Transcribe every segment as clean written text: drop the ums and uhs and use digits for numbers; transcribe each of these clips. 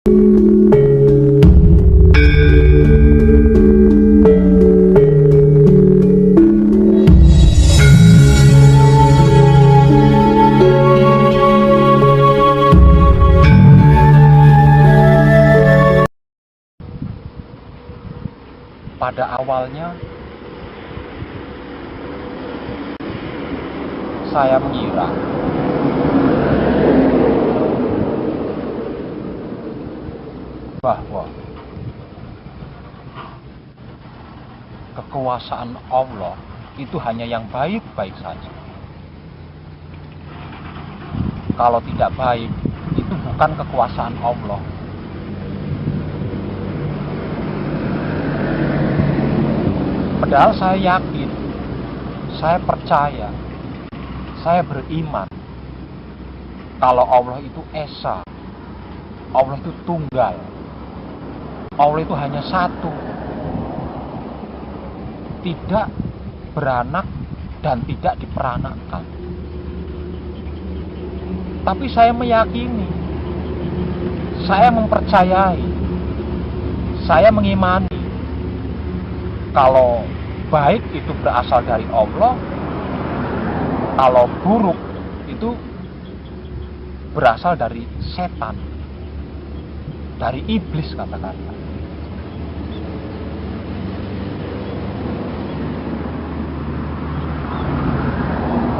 Pada awalnya saya mengira bahwa kekuasaan Allah itu hanya yang baik-baik saja. Kalau tidak baik, itu bukan kekuasaan Allah. Padahal saya yakin, saya percaya, saya beriman kalau Allah itu esa, Allah itu tunggal, Allah itu hanya satu, tidak beranak dan tidak diperanakkan. Tapi saya meyakini, saya mempercayai, saya mengimani kalau baik itu berasal dari Allah, kalau buruk itu berasal dari setan, dari iblis katakanlah.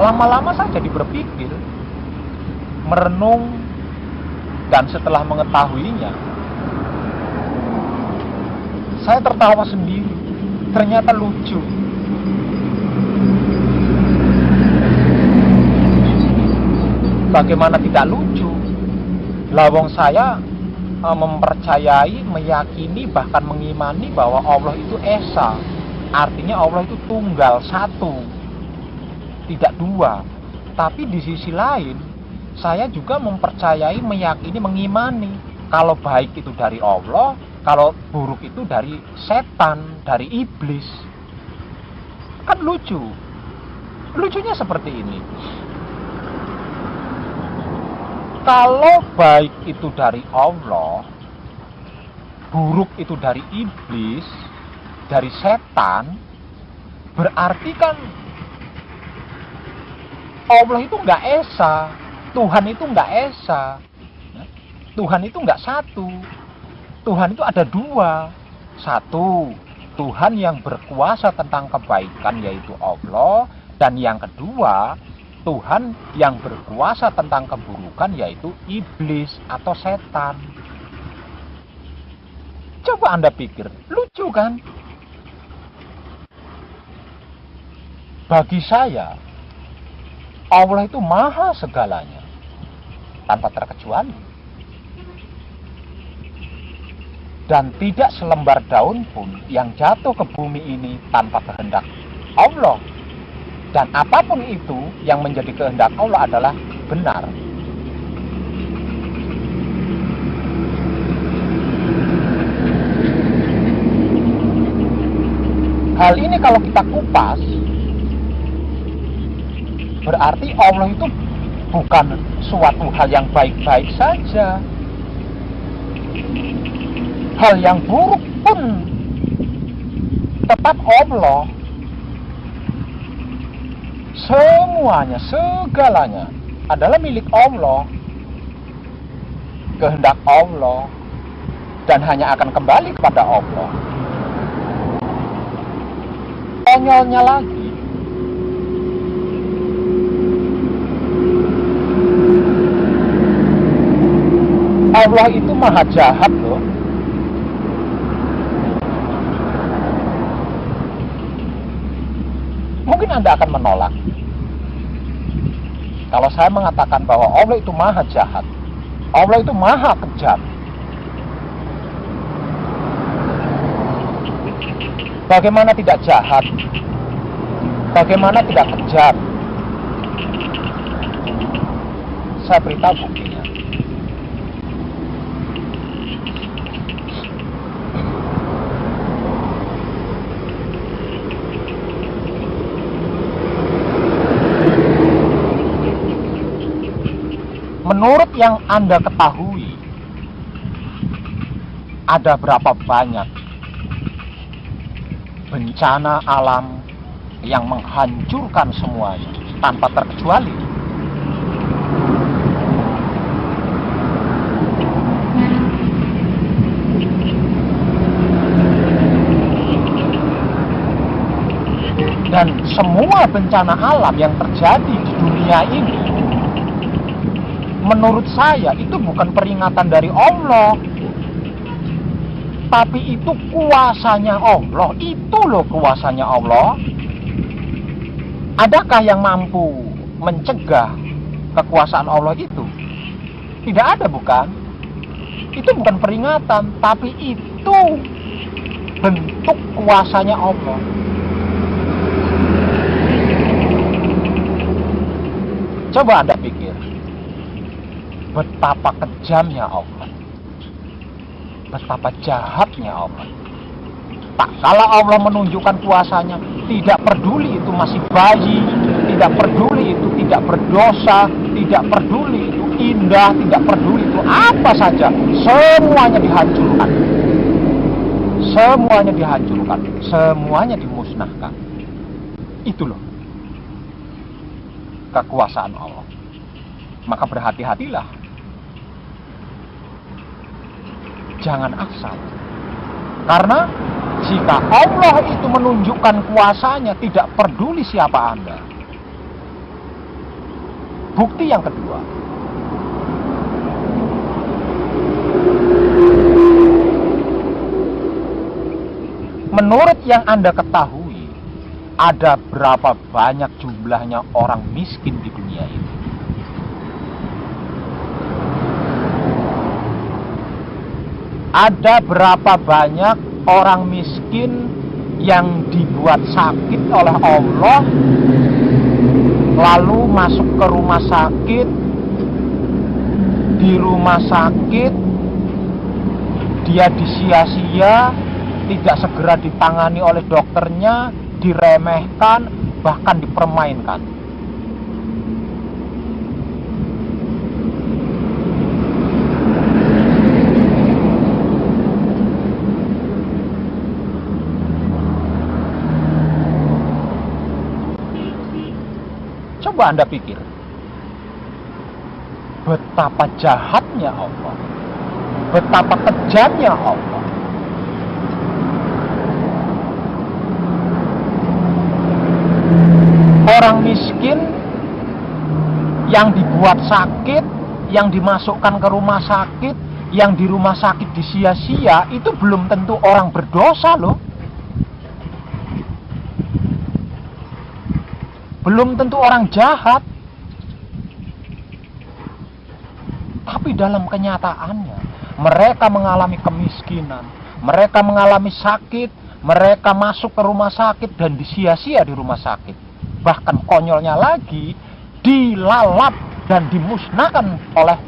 Lama-lama saya jadi berpikir, merenung, dan setelah mengetahuinya, saya tertawa sendiri. Ternyata lucu. Bagaimana tidak lucu? Lawang saya mempercayai, meyakini, bahkan mengimani bahwa Allah itu esa. Artinya Allah itu tunggal, satu, tidak dua. Tapi di sisi lain, saya juga mempercayai, meyakini, mengimani kalau baik itu dari Allah, kalau buruk itu dari setan, dari iblis. Kan lucu. Lucunya seperti ini. Kalau baik itu dari Allah, buruk itu dari iblis, dari setan, berarti kan Allah itu nggak esa, Tuhan itu nggak esa, Tuhan itu nggak satu. Tuhan itu ada dua. Satu, Tuhan yang berkuasa tentang kebaikan yaitu Allah. Dan yang kedua, Tuhan yang berkuasa tentang keburukan yaitu iblis atau setan. Coba Anda pikir, lucu kan? Bagi saya, Allah itu maha segalanya, tanpa terkecuali. Dan tidak selembar daun pun yang jatuh ke bumi ini tanpa kehendak Allah. Dan apapun itu yang menjadi kehendak Allah adalah benar. Hal ini kalau kita kupas, berarti Allah itu bukan suatu hal yang baik-baik saja. Hal yang buruk pun tetap Allah. Semuanya, segalanya adalah milik Allah, kehendak Allah, dan hanya akan kembali kepada Allah. Konyolnya lagi, Allah itu maha jahat loh. Mungkin Anda akan menolak kalau saya mengatakan bahwa Allah itu maha jahat, Allah itu maha kejam. Bagaimana tidak jahat? Bagaimana tidak kejam? Saya beritahu buktinya. Menurut yang Anda ketahui, ada berapa banyak bencana alam yang menghancurkan semuanya tanpa terkecuali. Dan semua bencana alam yang terjadi di dunia ini, menurut saya itu bukan peringatan dari Allah, tapi itu kuasanya Allah. Itu loh kuasanya Allah. Adakah yang mampu mencegah kekuasaan Allah itu? Tidak ada, bukan? Itu bukan peringatan, tapi itu bentuk kuasanya Allah. Coba Anda pikir, betapa kejamnya Allah, betapa jahatnya Allah. Tak kala Allah menunjukkan kuasanya, tidak peduli itu masih bayi, tidak peduli itu tidak berdosa, tidak peduli itu indah, tidak peduli itu apa saja, semuanya dihancurkan. Semuanya dihancurkan, semuanya dimusnahkan. Itu loh kekuasaan Allah. Maka berhati-hatilah, jangan asal. Karena jika Allah itu menunjukkan kuasanya, tidak peduli siapa Anda. Bukti yang kedua, menurut yang Anda ketahui, ada berapa banyak jumlahnya orang miskin di dunia ini? Ada berapa banyak orang miskin yang dibuat sakit oleh Allah, lalu masuk ke rumah sakit, di rumah sakit dia disia-sia, tidak segera ditangani oleh dokternya, diremehkan, bahkan dipermainkan. Coba Anda pikir, betapa jahatnya Allah, betapa kejamnya Allah. Orang miskin yang dibuat sakit, yang dimasukkan ke rumah sakit, yang di rumah sakit disia-sia, itu belum tentu orang berdosa loh. Belum tentu orang jahat. Tapi dalam kenyataannya, mereka mengalami kemiskinan, mereka mengalami sakit, mereka masuk ke rumah sakit dan disia-sia di rumah sakit. Bahkan konyolnya lagi, dilalap dan dimusnahkan oleh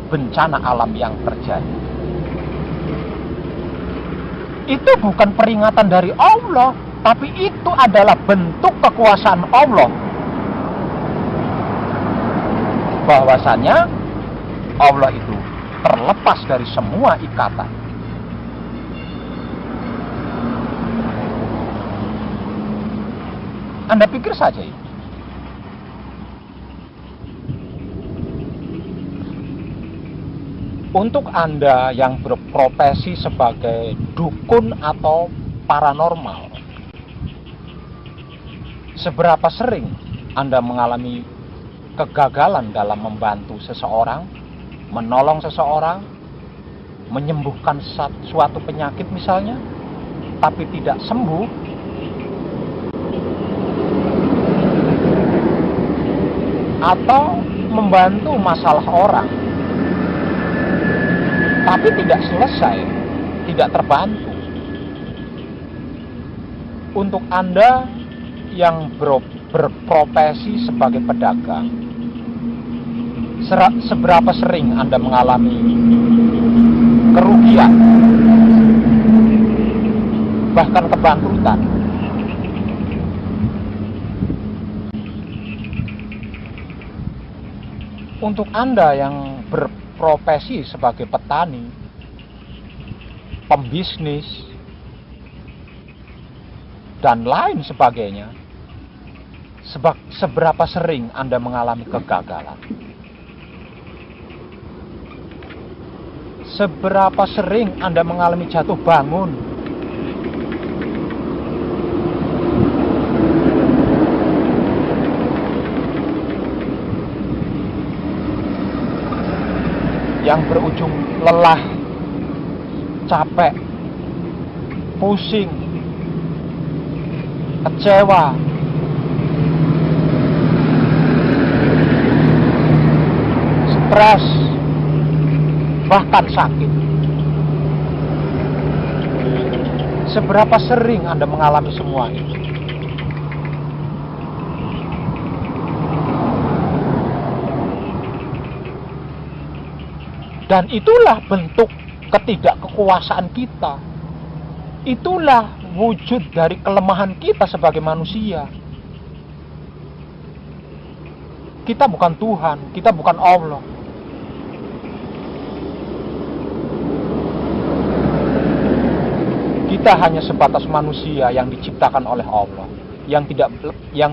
bencana alam yang terjadi. Itu bukan peringatan dari Allah, tapi itu adalah bentuk kekuasaan Allah. Bahwasanya Allah itu terlepas dari semua ikatan. Anda pikir saja ini. Untuk Anda yang berprofesi sebagai dukun atau paranormal, seberapa sering Anda mengalami kegagalan dalam membantu seseorang, menolong seseorang, menyembuhkan suatu penyakit misalnya, tapi tidak sembuh? Atau membantu masalah orang, tapi tidak selesai, tidak terbantu. Untuk Anda yang berprofesi sebagai pedagang, seberapa sering Anda mengalami kerugian, bahkan kebangkrutan? Untuk Anda yang berprofesi sebagai petani, pembisnis, dan lain sebagainya. Seberapa sering Anda mengalami kegagalan? Seberapa sering Anda mengalami jatuh bangun? Yang berujung lelah, capek, pusing, kecewa, stres, bahkan sakit. Seberapa sering Anda mengalami semua itu? Dan itulah bentuk ketidakkekuasaan kita. Itulah wujud dari kelemahan kita sebagai manusia. Kita bukan Tuhan, kita bukan Allah. Kita hanya sebatas manusia yang diciptakan oleh Allah, yang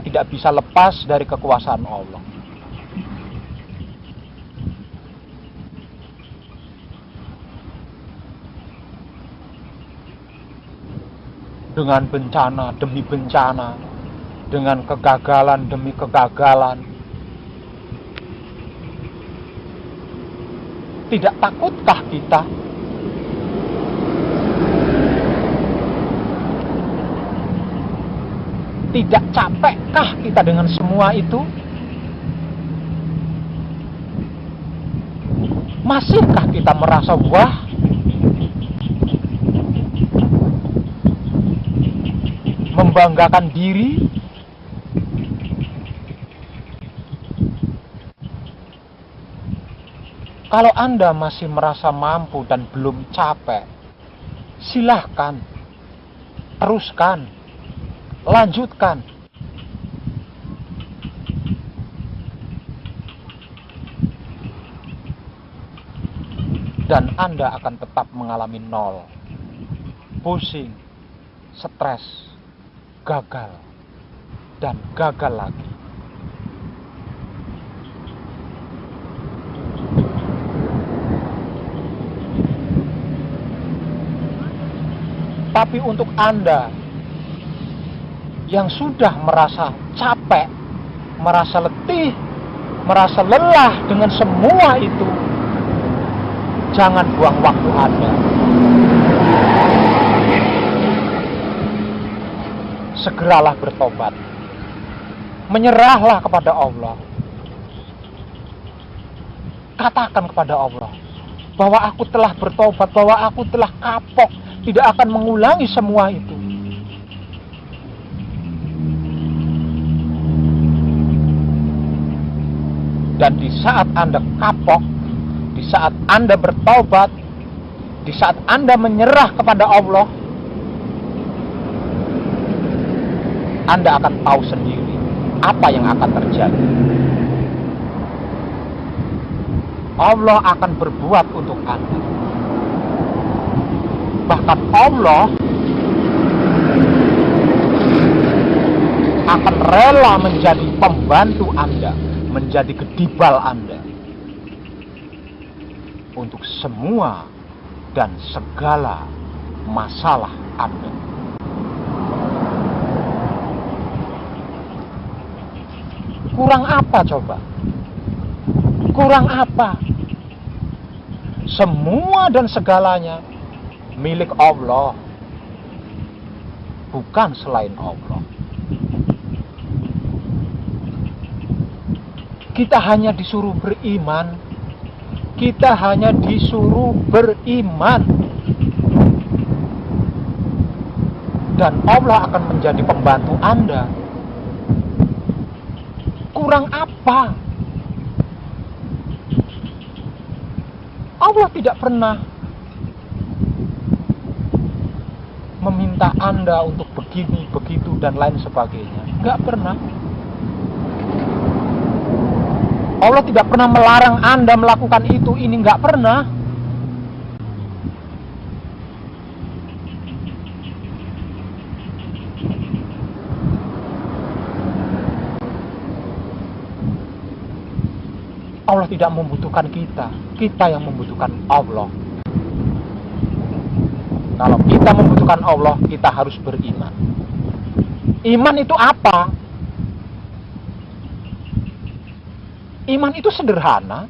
tidak bisa lepas dari kekuasaan Allah. Dengan bencana demi bencana, dengan kegagalan demi kegagalan. Tidak takutkah kita? Tidak capekkah kita dengan semua itu? Masihkah kita merasa wah? Membanggakan diri? Kalau Anda masih merasa mampu dan belum capek, silahkan, teruskan, lanjutkan. Dan Anda akan tetap mengalami nol, pusing, stres, gagal, dan gagal lagi. Tapi untuk Anda yang sudah merasa capek, merasa letih, merasa lelah dengan semua itu, jangan buang waktu Anda. Segeralah bertobat. Menyerahlah kepada Allah. Katakan kepada Allah bahwa aku telah bertobat, bahwa aku telah kapok, tidak akan mengulangi semua itu. Dan di saat Anda kapok, di saat Anda bertobat, di saat Anda menyerah kepada Allah, Anda akan tahu sendiri apa yang akan terjadi. Allah akan berbuat untuk Anda. Bahkan Allah akan rela menjadi pembantu Anda, menjadi kedibal Anda untuk semua dan segala masalah Anda. Kurang apa coba? Kurang apa? Semua dan segalanya milik Allah, bukan selain Allah. Kita hanya disuruh beriman. Kita hanya disuruh beriman. Dan Allah akan menjadi pembantu Anda. Kurang apa? Allah tidak pernah meminta Anda untuk begini, begitu, dan lain sebagainya. Nggak pernah. Allah tidak pernah melarang Anda melakukan itu, ini nggak pernah. Allah tidak membutuhkan kita, kita yang membutuhkan Allah. Kalau kita membutuhkan Allah, kita harus beriman. Iman itu apa? Iman itu sederhana,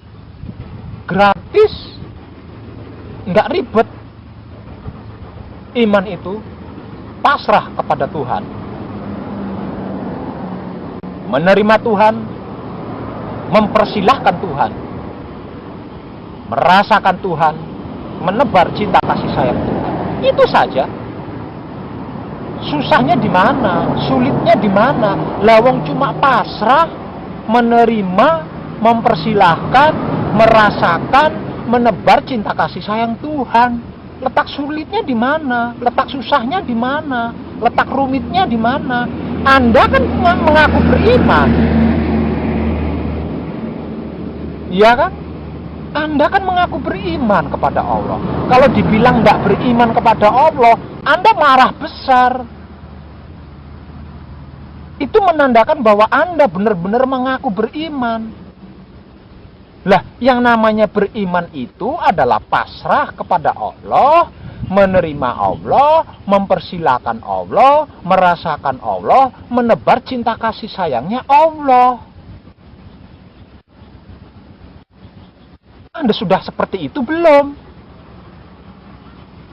gratis, nggak ribet. Iman itu pasrah kepada Tuhan, menerima Tuhan, mempersilahkan Tuhan, merasakan Tuhan, menebar cinta kasih sayang Tuhan. Itu saja. Susahnya di mana? Sulitnya di mana? Lawang cuma pasrah, menerima, mempersilahkan, merasakan, menebar cinta kasih sayang Tuhan. Letak sulitnya di mana? Letak susahnya di mana? Letak rumitnya di mana? Anda kan mengaku beriman. Iya kan? Anda kan mengaku beriman kepada Allah. Kalau dibilang tidak beriman kepada Allah, Anda marah besar. Itu menandakan bahwa Anda benar-benar mengaku beriman. Lah, yang namanya beriman itu adalah pasrah kepada Allah, menerima Allah, mempersilahkan Allah, merasakan Allah, menebar cinta kasih sayangnya Allah. Anda sudah seperti itu belum?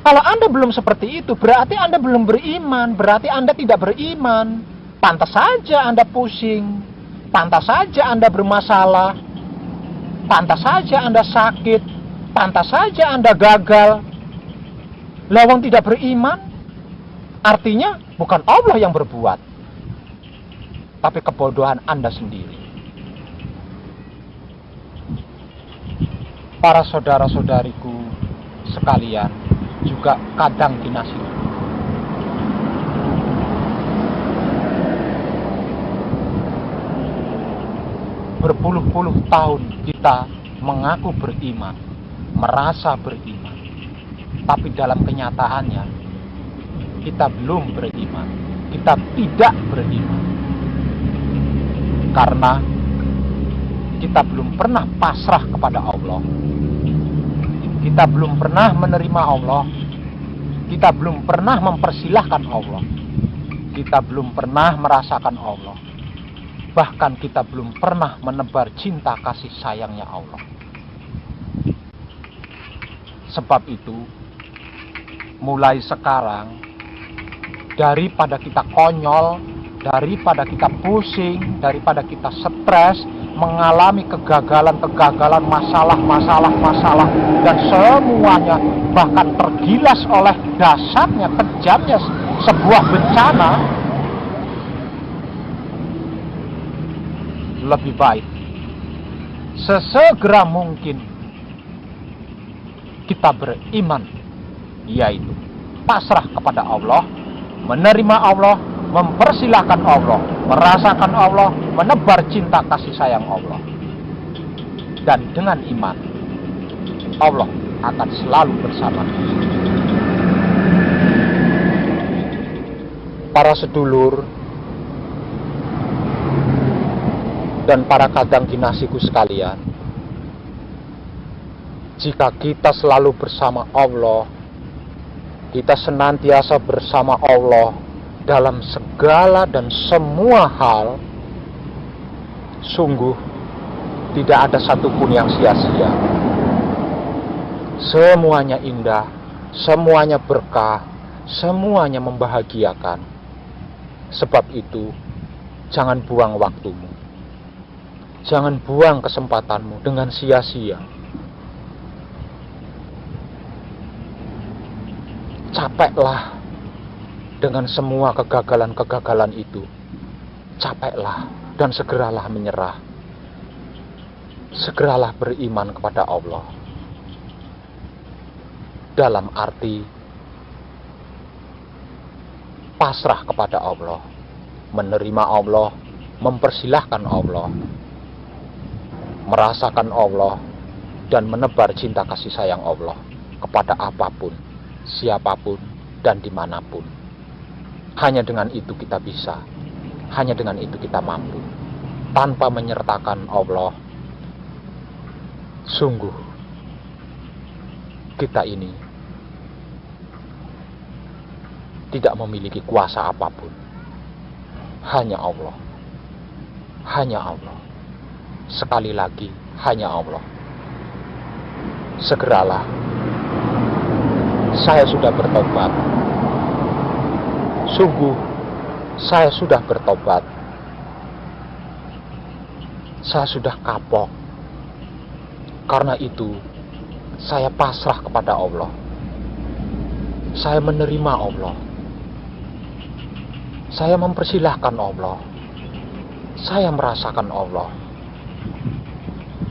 Kalau Anda belum seperti itu, berarti Anda belum beriman, berarti Anda tidak beriman. Pantas saja Anda pusing, pantas saja Anda bermasalah, pantas saja Anda sakit, pantas saja Anda gagal. Lawang tidak beriman, artinya bukan Allah yang berbuat, tapi kebodohan Anda sendiri. Para saudara-saudariku sekalian, juga kadang dinasihati. Berpuluh-puluh tahun kita mengaku beriman, merasa beriman, tapi dalam kenyataannya kita belum beriman, kita tidak beriman, karena kita belum pernah pasrah kepada Allah. Kita belum pernah menerima Allah. Kita belum pernah mempersilahkan Allah. Kita belum pernah merasakan Allah. Bahkan kita belum pernah menebar cinta kasih sayangnya Allah. Sebab itu, mulai sekarang, daripada kita konyol, daripada kita pusing, daripada kita stres, mengalami kegagalan-kegagalan, masalah-masalah, dan semuanya bahkan tergilas oleh dahsyatnya, kejamnya sebuah bencana, lebih baik sesegera mungkin kita beriman, yaitu pasrah kepada Allah, menerima Allah, mempersilahkan Allah, merasakan Allah, menebar cinta kasih sayang Allah. Dan dengan iman, Allah akan selalu bersama kita. Para sedulur dan para kadang kinasihku sekalian, jika kita selalu bersama Allah, kita senantiasa bersama Allah dalam segala dan semua hal, sungguh tidak ada satupun yang sia-sia. Semuanya indah, semuanya berkah, semuanya membahagiakan. Sebab itu, jangan buang waktumu, jangan buang kesempatanmu dengan sia-sia. Capeklah dengan semua kegagalan-kegagalan itu. Capeklah dan segeralah menyerah. Segeralah beriman kepada Allah. Dalam arti pasrah kepada Allah, menerima Allah, mempersilahkan Allah, merasakan Allah, dan menebar cinta kasih sayang Allah kepada apapun, siapapun, dan dimanapun. Hanya dengan itu kita bisa, hanya dengan itu kita mampu. Tanpa menyertakan Allah, Sungguh, kita ini tidak memiliki kuasa apapun. Hanya Allah. Hanya Allah. Sekali lagi, hanya Allah. Segeralah. Saya sudah bertobat. Sungguh, saya sudah bertobat. Saya sudah kapok. Karena itu, saya pasrah kepada Allah. Saya menerima Allah. Saya mempersilahkan Allah. Saya merasakan Allah.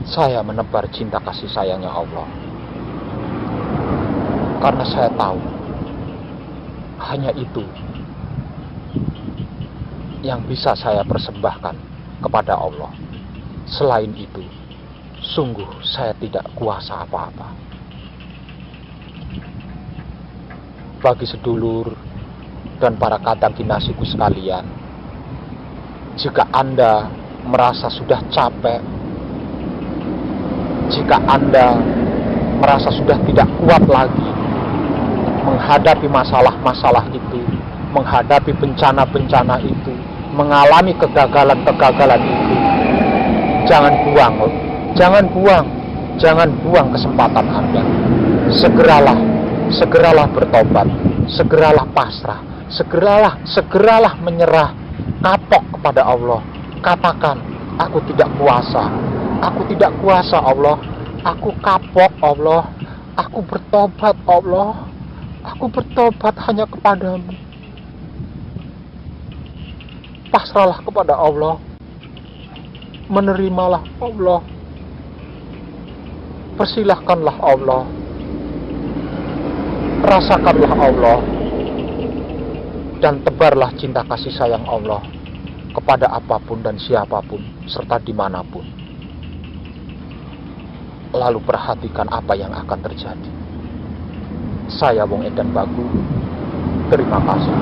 Saya menebar cinta kasih sayangnya Allah. Karena saya tahu, hanya itu yang bisa saya persembahkan kepada Allah. Selain itu, sungguh saya tidak kuasa apa-apa. Bagi sedulur dan para kadang kinasiku sekalian, jika Anda merasa sudah capek, jika Anda merasa sudah tidak kuat lagi menghadapi masalah-masalah itu, menghadapi bencana-bencana itu, mengalami kegagalan-kegagalan itu, jangan buang kesempatan Anda. Segeralah bertobat, segeralah pasrah, segeralah menyerah, kapok kepada Allah. Katakan, aku tidak kuasa Allah, aku kapok Allah, aku bertobat Allah, aku bertobat hanya kepadamu. Pasrahlah kepada Allah, menerimalah Allah, persilahkanlah Allah, rasakanlah Allah, dan tebarlah cinta kasih sayang Allah kepada apapun dan siapapun serta dimanapun. Lalu perhatikan apa yang akan terjadi. Saya Wong Edan Bagu, terima kasih.